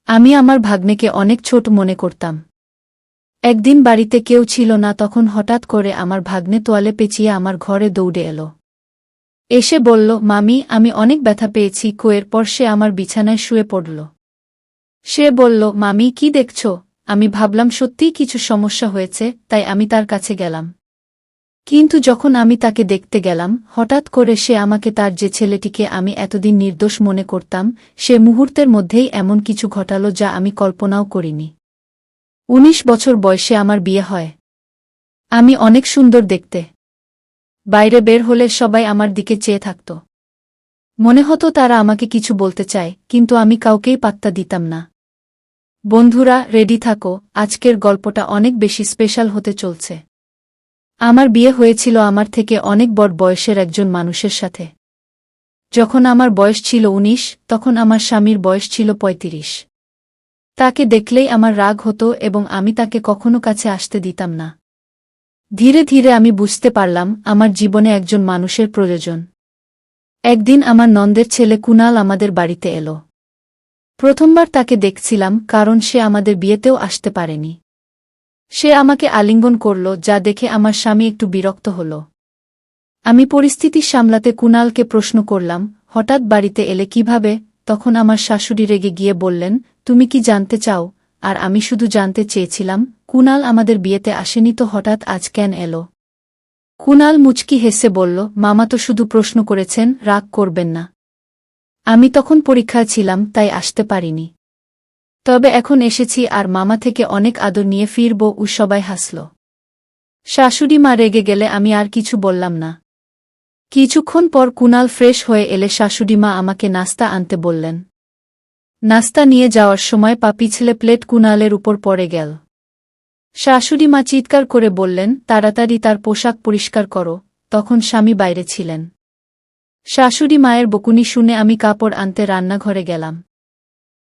আমি আমার ভাগ্নেকে অনেক ছোট মনে করতাম। একদিন বাড়িতে কেউ ছিল না, তখন হঠাৎ করে আমার ভাগ্নে তোয়ালে পেঁচিয়ে আমার ঘরে দৌড়ে এলো। এসে বলল, মামি, আমি অনেক ব্যথা পেয়েছি। এরপর সে আমার বিছানায় শুয়ে পড়ল। সে বলল, মামি, কি দেখছ? আমি ভাবলাম সত্যিই কিছু সমস্যা হয়েছে, তাই আমি তার কাছে গেলাম। কিন্তু যখন আমি তাকে দেখতে গেলাম, হঠাৎ করে সে আমাকে তার যে ছেলেটিকে আমি এতদিন নির্দোষ মনে করতাম, সে মুহূর্তের মধ্যেই এমন কিছু ঘটালো যা আমি কল্পনাও করিনি। ১৯ বছর বয়সে আমার বিয়ে হয়। আমি অনেক সুন্দর দেখতে। বাইরে বের হলে সবাই আমার দিকে চেয়ে থাকত। মনে হতো তারা আমাকে কিছু বলতে চায়, কিন্তু আমি কাউকেই পাত্তা দিতাম না। বন্ধুরা, রেডি থাকো, আজকের গল্পটা অনেক বেশি স্পেশাল হতে চলছে। আমার বিয়ে হয়েছিল আমার থেকে অনেক বড় বয়সের একজন মানুষের সাথে। যখন আমার বয়স ছিল ১৯, তখন আমার স্বামীর বয়স ছিল ৩৫। তাকে দেখলেই আমার রাগ হতো এবং আমি তাকে কখনো কাছে আসতে দিতাম না। ধীরে ধীরে আমি বুঝতে পারলাম আমার জীবনে একজন মানুষের প্রয়োজন। একদিন আমার নন্দের ছেলে কুনাল আমাদের বাড়িতে এলো। প্রথমবার তাকে দেখছিলাম কারণ সে আমাদের বিয়েতেও আসতে পারেনি। সে আমাকে আলিঙ্গন করল, যা দেখে আমার স্বামী একটু বিরক্ত হল। আমি পরিস্থিতি সামলাতে কুনালকে প্রশ্ন করলাম, হঠাৎ বাড়িতে এলে কিভাবে? তখন আমার শাশুড়ি রেগে গিয়ে বললেন, তুমি কি জানতে চাও? আর আমি শুধু জানতে চেয়েছিলাম, কুনাল আমাদের বিয়েতে আসেনি তো হঠাৎ আজ কেন এলো? কুনাল মুচকি হেসে বলল, মামা তো শুধু প্রশ্ন করেছেন, রাগ করবেন না। আমি তখন পরীক্ষায় ছিলাম, তাই আসতে পারিনি। তবে এখন এসেছি আর মামা থেকে অনেক আদর নিয়ে ফিরব। সবাই হাসল। শাশুড়ি মা রেগে গেলে আমি আর কিছু বললাম না। কিছুক্ষণ পর কুনাল ফ্রেশ হয়ে এলে শাশুড়িমা আমাকে নাস্তা আনতে বললেন। নাস্তা নিয়ে যাওয়ার সময় পা পিছলে প্লেট কুনালের উপর পড়ে গেল। শাশুড়িমা চিৎকার করে বললেন, তাড়াতাড়ি তার পোশাক পরিষ্কার করো। তখন স্বামী বাইরে ছিলেন। শাশুড়ি মায়ের বকুনি শুনে আমি কাপড় আনতে রান্নাঘরে গেলাম।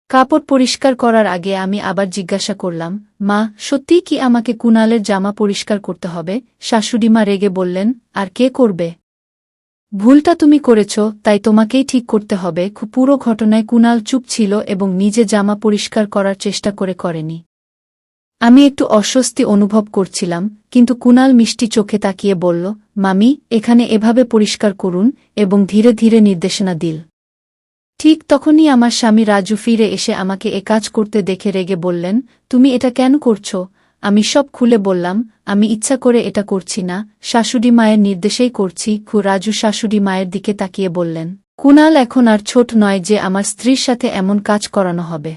কাপড় পরিষ্কার করার আগে আমি আবার জিজ্ঞাসা করলাম, মা, সত্যিই কি আমাকে কুনালের জামা পরিষ্কার করতে হবে? শাশুড়িমা রেগে বললেন, আর কে করবে? ভুলটা তুমি করেছ, তাই তোমাকেই ঠিক করতে হবে। পুরো ঘটনায় কুনাল চুপ ছিল এবং নিজে জামা পরিষ্কার করার চেষ্টা করেনি। আমি একটু অস্বস্তি অনুভব করছিলাম, কিন্তু কুনাল মিষ্টি চোখে তাকিয়ে বলল, মামি, এখানে এভাবে পরিষ্কার করুন, এবং ধীরে ধীরে নির্দেশনা দিল। ঠিক তখনই আমার স্বামী রাজু ফিরে এসে আমাকে এ কাজ করতে দেখে রেগে বললেন, তুমি এটা কেন করছ? আমি সব খুলে বললাম, আমি ইচ্ছা করে এটা করছি না, শাশুড়ি মায়ের নির্দেশেই করছি। রাজু শাশুড়ি মায়ের দিকে তাকিয়ে বললেন, কুনাল এখন আর ছোট নয় যে আমার স্ত্রীর সাথে এমন কাজ করানো হবে।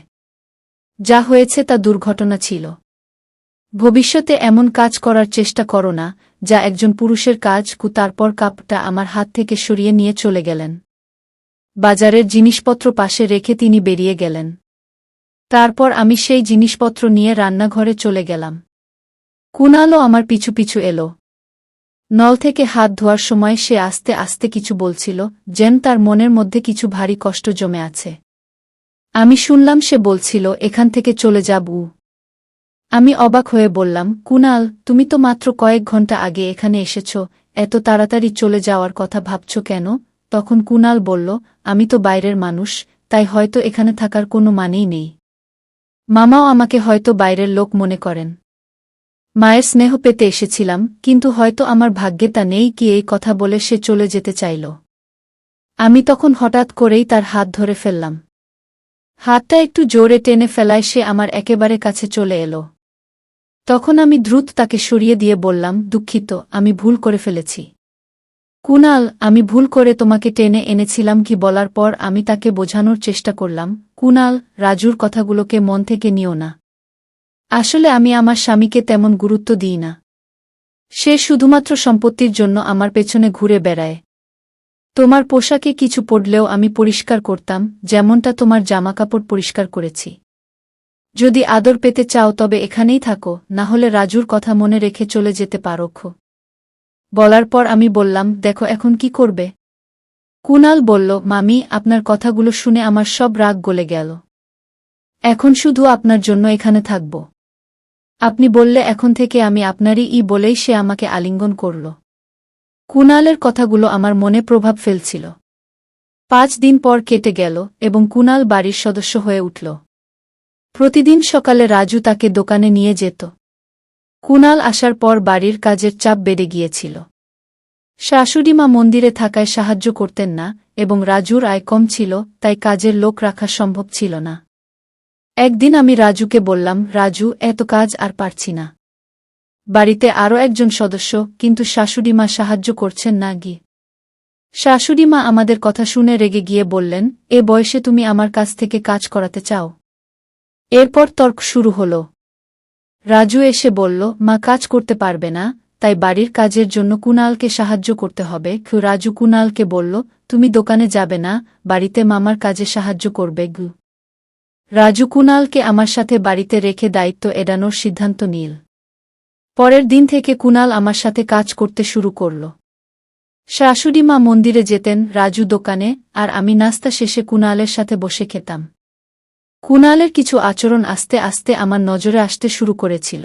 যা হয়েছে তা দুর্ঘটনা ছিল। ভবিষ্যতে এমন কাজ করার চেষ্টা করো না, যা একজন পুরুষের কাজ। তারপর কাপটা আমার হাত থেকে সরিয়ে নিয়ে চলে গেলেন। বাজারের জিনিসপত্র পাশে রেখে তিনি বেরিয়ে গেলেন। তারপর আমি সেই জিনিসপত্র নিয়ে রান্নাঘরে চলে গেলাম। কুনালও আমার পিছু পিছু এলো। নল থেকে হাত ধোয়ার সময় সে আস্তে আস্তে কিছু বলছিল, যেন তার মনের মধ্যে কিছু ভারী কষ্ট জমে আছে। আমি শুনলাম সে বলছিল, এখান থেকে চলে যাবো। আমি অবাক হয়ে বললাম, কুনাল, তুমি তো মাত্র কয়েক ঘন্টা আগে এখানে এসেছ, এত তাড়াতাড়ি চলে যাওয়ার কথা ভাবছ কেন? তখন কুনাল বলল, আমি তো বাইরের মানুষ, তাই হয়তো এখানে থাকার কোনো মানেই নেই। মামাও আমাকে হয়তো বাইরের লোক মনে করেন। মায়ের স্নেহ পেতে এসেছিলাম, কিন্তু হয়তো আমার ভাগ্যে তা নেই। কি এই কথা বলে সে চলে যেতে চাইল। আমি তখন হঠাৎ করেই তার হাত ধরে ফেললাম। হাতটা একটু জোরে টেনে ফেলায় সে আমার একেবারে কাছে চলে এলো। তখন আমি দ্রুত তাকে সরিয়ে দিয়ে বললাম, দুঃখিত, আমি ভুল করে ফেলেছি। কুনাল, আমি ভুল করে তোমাকে টেনে এনেছিলাম। কি বলার পর আমি তাকে বোঝানোর চেষ্টা করলাম, কুনাল, রাজুর কথাগুলোকে মন থেকে নিও না। আসলে আমি আমার স্বামীকে তেমন গুরুত্ব দিই না। সে শুধুমাত্র সম্পত্তির জন্য আমার পেছনে ঘুরে বেড়ায়। তোমার পোশাকে কিছু পড়লেও আমি পরিষ্কার করতাম, যেমনটা তোমার জামাকাপড় পরিষ্কার করেছি। যদি আদর পেতে চাও তবে এখানেই থাকো, না হলে রাজুর কথা মনে রেখে চলে যেতে পারো। বলার পর আমি বললাম, দেখো এখন কি করবে? কুনাল বলল, মামি, আপনার কথাগুলো শুনে আমার সব রাগ গলে গেল। এখন শুধু আপনার জন্য এখানে থাকব। আপনি বললে এখন থেকে আমি আপনারই বলেই সে আমাকে আলিঙ্গন করল। কুনালের কথাগুলো আমার মনে প্রভাব ফেলছিল। 5 দিন পর কেটে গেল এবং কুনাল বাড়ির সদস্য হয়ে উঠল। প্রতিদিন সকালে রাজু তাকে দোকানে নিয়ে যেত। কুণাল আসার পর বাড়ির কাজের চাপ বেড়ে গিয়েছিল। শাশুড়িমা মন্দিরে থাকায় সাহায্য করতেন না এবং রাজুর আয় কম ছিল, তাই কাজের লোক রাখা সম্ভব ছিল না। একদিন আমি রাজুকে বললাম, রাজু, এত কাজ আর পারছি না। বাড়িতে আরও একজন সদস্য, কিন্তু শাশুড়িমা সাহায্য করছেন না। শাশুড়িমা আমাদের কথা শুনে রেগে গিয়ে বললেন, এ বয়সে তুমি আমার কাছ থেকে কাজ করাতে চাও? এরপর তর্ক শুরু হল। রাজু এসে বলল, মা কাজ করতে পারবে না, তাই বাড়ির কাজের জন্য কুণালকে সাহায্য করতে হবে। রাজু কুণালকে বলল, তুমি দোকানে যাবে না, বাড়িতে মামার কাজে সাহায্য করবে। রাজু কুণালকে আমার সাথে বাড়িতে রেখে দায়িত্ব এড়ানোর সিদ্ধান্ত নিল। পরের দিন থেকে কুণাল আমার সাথে কাজ করতে শুরু করল। শাশুড়িমা মন্দিরে যেতেন, রাজু দোকানে, আর আমি নাস্তা শেষে কুণালের সাথে বসে খেতাম। কুণালের কিছু আচরণ আস্তে আস্তে আমার নজরে আসতে শুরু করেছিল।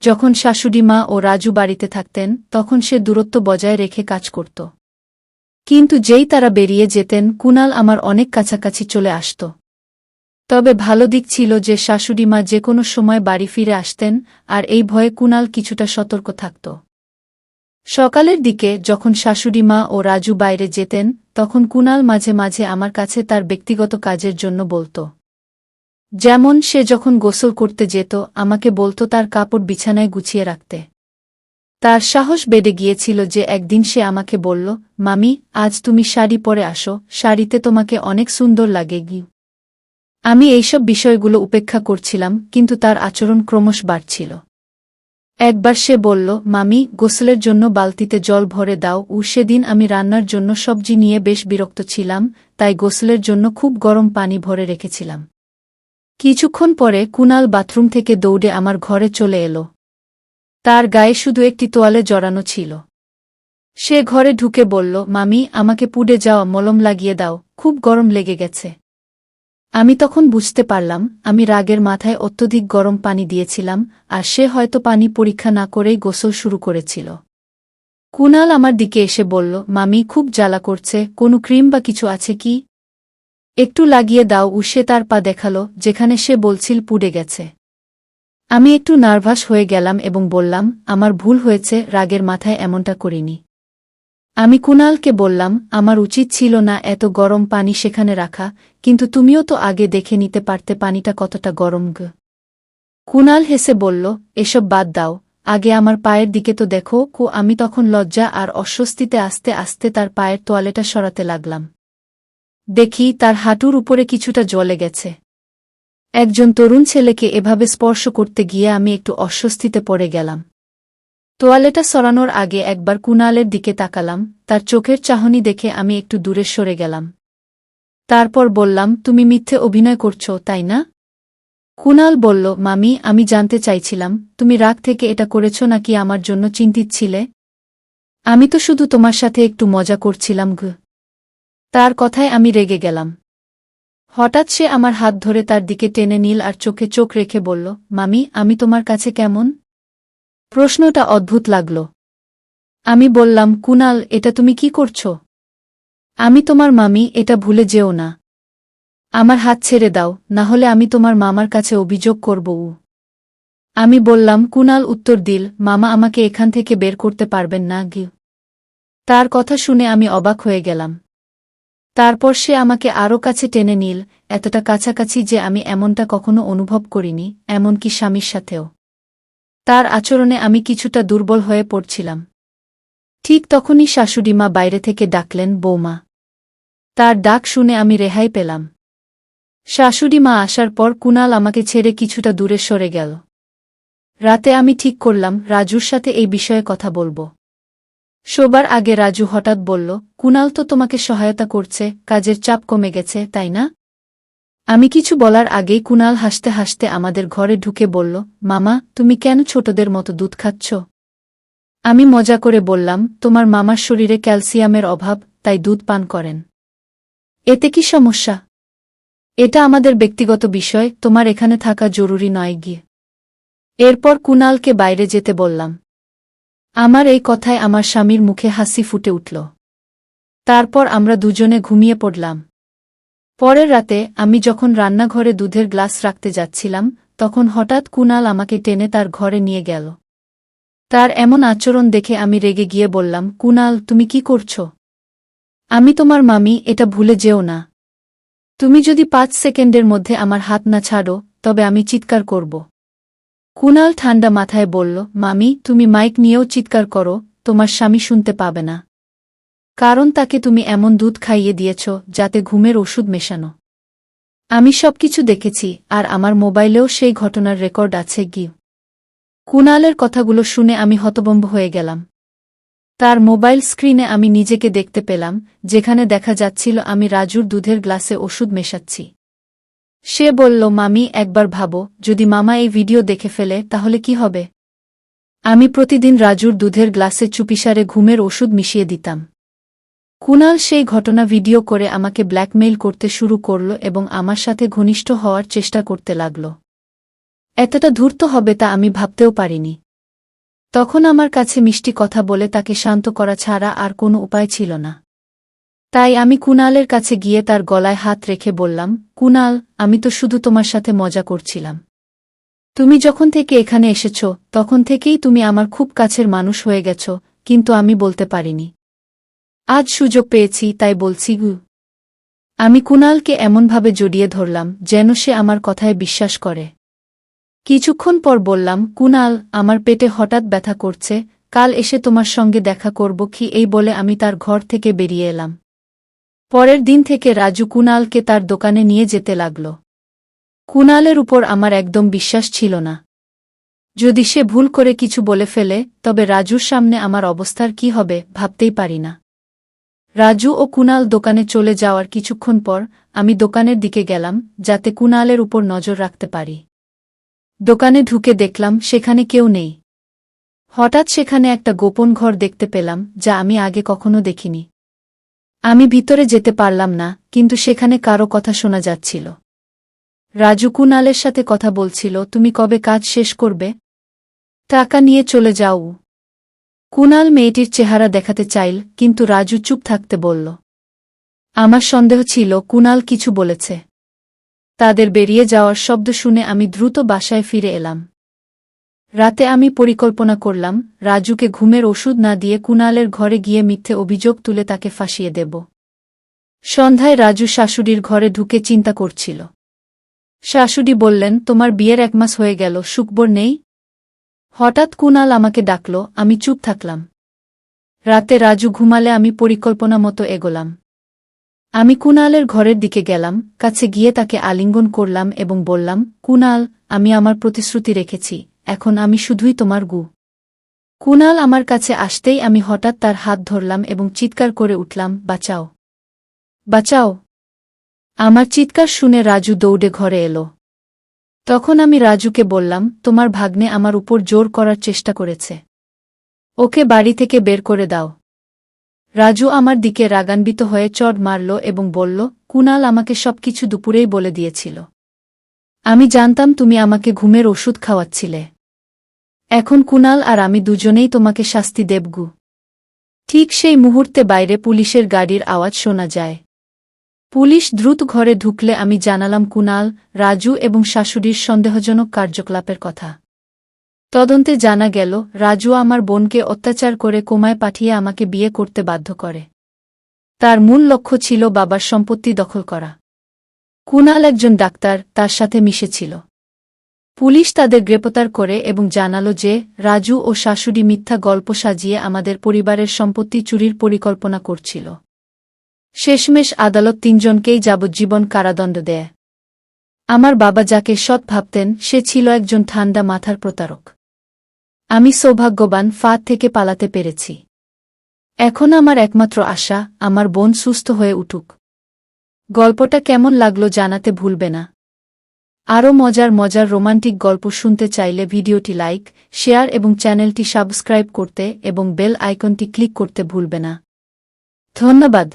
যখন শাশুড়িমা ও রাজু বাড়িতে থাকতেন তখন সে দূরত্ব বজায় রেখে কাজ করত। কিন্তু যেই তারা বেরিয়ে যেতেন কুণাল আমার অনেক কাছাকাছি চলে আসত। তবে ভালো দিক ছিল যে শাশুড়িমা যে কোনো সময় বাড়ি ফিরে আসতেন, আর এই ভয়ে কুণাল কিছুটা সতর্ক থাকত। সকালের দিকে যখন শাশুড়িমা ও রাজু বাইরে যেতেন তখন কুণাল মাঝে মাঝে আমার কাছে তার ব্যক্তিগত কাজের জন্য বলত। যেমন সে যখন গোসল করতে যেত আমাকে বলত তার কাপড় বিছানায় গুছিয়ে রাখতে। তার সাহস বেড়ে গিয়েছিল যে একদিন সে আমাকে বলল, মামি, আজ তুমি শাড়ি পরে আসো, শাড়িতে তোমাকে অনেক সুন্দর লাগে। আমি এইসব বিষয়গুলো উপেক্ষা করছিলাম, কিন্তু তার আচরণ ক্রমশ বাড়ছিল। একবার সে বলল, মামি, গোসলের জন্য বালতিতে জল ভরে দাও। সেদিন আমি রান্নার জন্য সবজি নিয়ে বেশ বিরক্ত ছিলাম, তাই গোসলের জন্য খুব গরম পানি ভরে রেখেছিলাম। কিছুক্ষণ পরে কুণাল বাথরুম থেকে দৌড়ে আমার ঘরে চলে এলো। তার গায়ে শুধু একটি তোয়ালে জড়ানো ছিল। সে ঘরে ঢুকে বলল, মামি, আমাকে পুড়ে যাওয়া মলম লাগিয়ে দাও, খুব গরম লেগে গেছে। আমি তখন বুঝতে পারলাম আমি রাগের মাথায় অত্যধিক গরম পানি দিয়েছিলাম, আর সে হয়তো পানি পরীক্ষা না করেই গোসল শুরু করেছিল। কুণাল আমার দিকে এসে বলল, মামি, খুব জ্বালা করছে, কোনো ক্রিম বা কিছু আছে কি? একটু লাগিয়ে দাও। সে তার পা দেখালো যেখানে সে বলছিল পুড়ে গেছে। আমি একটু নার্ভাস হয়ে গেলাম এবং বললাম, আমার ভুল হয়েছে, রাগের মাথায় এমনটা করিনি। আমি কুণালকে বললাম, আমার উচিত ছিল না এত গরম পানি সেখানে রাখা, কিন্তু তুমিও তো আগে দেখে নিতে পারতে পানিটা কতটা গরম। কুণাল হেসে বলল, এসব বাদ দাও, আগে আমার পায়ের দিকে তো দেখো। আমি তখন লজ্জা আর অস্বস্তিতে আস্তে আস্তে তার পায়ের তোয়ালেটা সরাতে লাগলাম। দেখি তার হাঁটুর উপরে কিছুটা জ্বলে গেছে। একজন তরুণ ছেলেকে এভাবে স্পর্শ করতে গিয়ে আমি একটু অস্বস্তিতে পড়ে গেলাম। তোয়ালেটা সরানোর আগে একবার কুণালের দিকে তাকালাম, তার চোখের চাহনি দেখে আমি একটু দূরে সরে গেলাম। তারপর বললাম, তুমি মিথ্যে অভিনয় করছো, তাই না? কুণাল বলল, মামি, আমি জানতে চাইছিলাম তুমি রাগ থেকে এটা করেছ নাকি আমার জন্য চিন্তিত ছিলে। আমি তো শুধু তোমার সাথে একটু মজা করছিলাম। তার কথায় আমি রেগে গেলাম। হঠাৎ সে আমার হাত ধরে তার দিকে টেনে নিল আর চোখে চোখ রেখে বলল, মামি, আমি তোমার কাছে কেমন? প্রশ্নটা অদ্ভুত লাগল। আমি বললাম, কুণাল, এটা তুমি কি করছো? আমি তোমার মামি, এটা ভুলে যেও না। আমার হাত ছেড়ে দাও, না হলে আমি তোমার মামার কাছে অভিযোগ করব। আমি বললাম। কুণাল উত্তর দিল, মামা আমাকে এখান থেকে বের করতে পারবেন না। তার কথা শুনে আমি অবাক হয়ে গেলাম। তারপর সে আমাকে আরও কাছে টেনে নিল, এতটা কাছাকাছি যে আমি এমনটা কখনো অনুভব করিনি, এমনকি স্বামীর সাথেও। তার আচরণে আমি কিছুটা দুর্বল হয়ে পড়ছিলাম। ঠিক তখনই শাশুড়িমা বাইরে থেকে ডাকলেন, বৌমা। তার ডাক শুনে আমি রেহাই পেলাম। শাশুড়িমা আসার পর কুণাল আমাকে ছেড়ে কিছুটা দূরে সরে গেল। রাতে আমি ঠিক করলাম রাজুর সাথে এই বিষয়ে কথা বলবো। শোবার আগে রাজু হঠাৎ বলল, কুণাল তো তোমাকে সহায়তা করছে, কাজের চাপ কমে গেছে, তাই না? আমি কিছু বলার আগেই কুণাল হাসতে হাসতে আমাদের ঘরে ঢুকে বলল, মামা, তুমি কেন ছোটদের মতো দুধ খাচ্ছ? আমি মজা করে বললাম, তোমার মামার শরীরে ক্যালসিয়ামের অভাব, তাই দুধ পান করেন। এতে কি সমস্যা? এটা আমাদের ব্যক্তিগত বিষয়, তোমার এখানে থাকা জরুরি নয়। এরপর কুণালকে বাইরে যেতে বললাম। আমার এই কথায় আমার স্বামীর মুখে হাসি ফুটে উঠল। তারপর আমরা দুজনে ঘুমিয়ে পড়লাম। পরের রাতে আমি যখন রান্নাঘরে দুধের গ্লাস রাখতে যাচ্ছিলাম তখন হঠাৎ কুনাল আমাকে টেনে তার ঘরে নিয়ে গেল। তার এমন আচরণ দেখে আমি রেগে গিয়ে বললাম, কুনাল, তুমি কি করছো? আমি তোমার মামি, এটা ভুলে যেও না। তুমি যদি 5 সেকেন্ডের মধ্যে আমার হাত না ছাড়ো তবে আমি চিৎকার করব। কুনাল ঠান্ডা মাথায় বলল, মামি, তুমি মাইক নিয়েও চিৎকার করো, তোমার স্বামী শুনতে পাবে না। কারণ তাকে তুমি এমন দুধ খাইয়ে দিয়েছ যাতে ঘুমের ওষুধ মেশানো। আমি সবকিছু দেখেছি, আর আমার মোবাইলেও সেই ঘটনার রেকর্ড আছে। কুনালের কথাগুলো শুনে আমি হতভম্ব হয়ে গেলাম। তার মোবাইল স্ক্রিনে আমি নিজেকে দেখতে পেলাম, যেখানে দেখা যাচ্ছিল আমি রাজুর দুধের গ্লাসে ওষুধ মেশাচ্ছি। সে বলল, মামি, একবার ভাবো, যদি মামা এই ভিডিও দেখে ফেলে তাহলে কি হবে? আমি প্রতিদিন রাজুর দুধের গ্লাসে চুপিসারে ঘুমের ওষুধ মিশিয়ে দিতাম। কুনাল সেই ঘটনা ভিডিও করে আমাকে ব্ল্যাকমেইল করতে শুরু করল এবং আমার সাথে ঘনিষ্ঠ হওয়ার চেষ্টা করতে লাগল। এতটা ধূর্ত হবে তা আমি ভাবতেও পারিনি। তখন আমার কাছে মিষ্টি কথা বলে তাকে শান্ত করা ছাড়া আর কোনো উপায় ছিল না। তাই আমি কুনালের কাছে গিয়ে তার গলায় হাত রেখে বললাম, কুনাল, আমি তো শুধু তোমার সাথে মজা করছিলাম। তুমি যখন থেকে এখানে এসেছ তখন থেকেই তুমি আমার খুব কাছের মানুষ হয়ে গেছ, কিন্তু আমি বলতে পারিনি। আজ সুযোগ পেয়েছি তাই বলছি। আমি কুনালকে এমনভাবে জড়িয়ে ধরলাম যেন সে আমার কথায় বিশ্বাস করে। কিছুক্ষণ পর বললাম, কুনাল, আমার পেটে হঠাৎ ব্যথা করছে, কাল এসে তোমার সঙ্গে দেখা করব কি? এই বলে আমি তার ঘর থেকে বেরিয়ে এলাম। পরের দিন থেকে রাজু কুনালকে তার দোকানে নিয়ে যেতে লাগল। কুনালের উপর আমার একদম বিশ্বাস ছিল না। যদি সে ভুল করে কিছু বলে ফেলে তবে রাজুর সামনে আমার অবস্থার কি হবে ভাবতেই পারি না। রাজু ও কুনাল দোকানে চলে যাওয়ার কিছুক্ষণ পর আমি দোকানের দিকে গেলাম যাতে কুনালের উপর নজর রাখতে পারি। দোকানে ঢুকে দেখলাম সেখানে কেউ নেই। হঠাৎ সেখানে একটা গোপন ঘর দেখতে পেলাম যা আমি আগে কখনো দেখিনি। আমি ভিতরে যেতে পারলাম না, কিন্তু সেখানে কারো কথা শোনা যাচ্ছিল। রাজু কুনালের সাথে কথা বলছিল, তুমি কবে কাজ শেষ করবে? টাকা নিয়ে চলে যাও। কুনাল মেয়েটির চেহারা দেখাতে চাইল, কিন্তু রাজু চুপ থাকতে বলল। আমার সন্দেহ ছিল কুনাল কিছু বলেছে। তাদের বেরিয়ে যাওয়ার শব্দ শুনে আমি দ্রুত বাসায় ফিরে এলাম। রাতে আমি পরিকল্পনা করলাম রাজুকে ঘুমের ওষুধ না দিয়ে কুনালের ঘরে গিয়ে মিথ্যে অভিযোগ তুলে তাকে ফাঁসিয়ে দেব। সন্ধ্যায় রাজু শাশুড়ির ঘরে ঢুকে চিন্তা করছিল। শাশুড়ি বললেন, তোমার বিয়ের 1 মাস হয়ে গেল, সুখবর নেই? হঠাৎ কুনাল আমাকে ডাকল, আমি চুপ থাকলাম। রাতে রাজু ঘুমালে আমি পরিকল্পনা মতো এগোলাম। আমি কুনালের ঘরের দিকে গেলাম, কাছে গিয়ে তাকে আলিঙ্গন করলাম এবং বললাম, কুনাল, আমি আমার প্রতিশ্রুতি রেখেছি, এখন আমি শুধুই তোমার গু। কুনাল আমার কাছে আসতেই আমি হঠাৎ তার হাত ধরলাম এবং চিৎকার করে উঠলাম, বাঁচাও, বাঁচাও। আমার চিৎকার শুনে রাজু দৌড়ে ঘরে এলো। তখন আমি রাজুকে বললাম, তোমার ভাগ্নে আমার উপর জোর করার চেষ্টা করেছে, ওকে বাড়ি থেকে বের করে দাও। রাজু আমার দিকে রাগান্বিত হয়ে চড় মারল এবং বলল, কুনাল আমাকে সবকিছু দুপুরেই বলে দিয়েছিল। আমি জানতাম তুমি আমাকে ঘুমের ওষুধ খাওয়াচ্ছিলে। এখন কুনাল আর আমি দুজনেই তোমাকে শাস্তি দেবগু। ঠিক সেই মুহূর্তে বাইরে পুলিশের গাড়ির আওয়াজ শোনা যায়। পুলিশ দ্রুত ঘরে ঢুকলে আমি জানালাম কুনাল, রাজু এবং শাশুড়ির সন্দেহজনক কার্যকলাপের কথা। তদন্তে জানা গেল রাজু আমার বোনকে অত্যাচার করে কোমায় পাঠিয়ে আমাকে বিয়ে করতে বাধ্য করে। তার মূল লক্ষ্য ছিল বাবার সম্পত্তি দখল করা। কুনাল একজন ডাক্তার, তার সাথে মিশেছিল। পুলিশ তাদের গ্রেপ্তার করে এবং জানালো যে রাজু ও শাশুড়ি মিথ্যা গল্প সাজিয়ে আমাদের পরিবারের সম্পত্তি চুরির পরিকল্পনা করছিল। শেষমেশ আদালত 3 জনকেই যাবজ্জীবন কারাদণ্ড দেয়। আমার বাবা যাকে সৎ ভাবতেন সে ছিল একজন ঠান্ডা মাথার প্রতারক। আমি সৌভাগ্যবান, ফাঁদ থেকে পালাতে পেরেছি। এখন আমার একমাত্র আশা আমার বোন সুস্থ হয়ে উঠুক। গল্পটা কেমন লাগলো জানাতে ভুলবে না। আরও মজার মজার রোমান্টিক গল্প শুনতে চাইলে ভিডিওটি লাইক, শেয়ার এবং চ্যানেলটি সাবস্ক্রাইব করতে এবং বেল আইকনটি ক্লিক করতে ভুলবে না। ধন্যবাদ।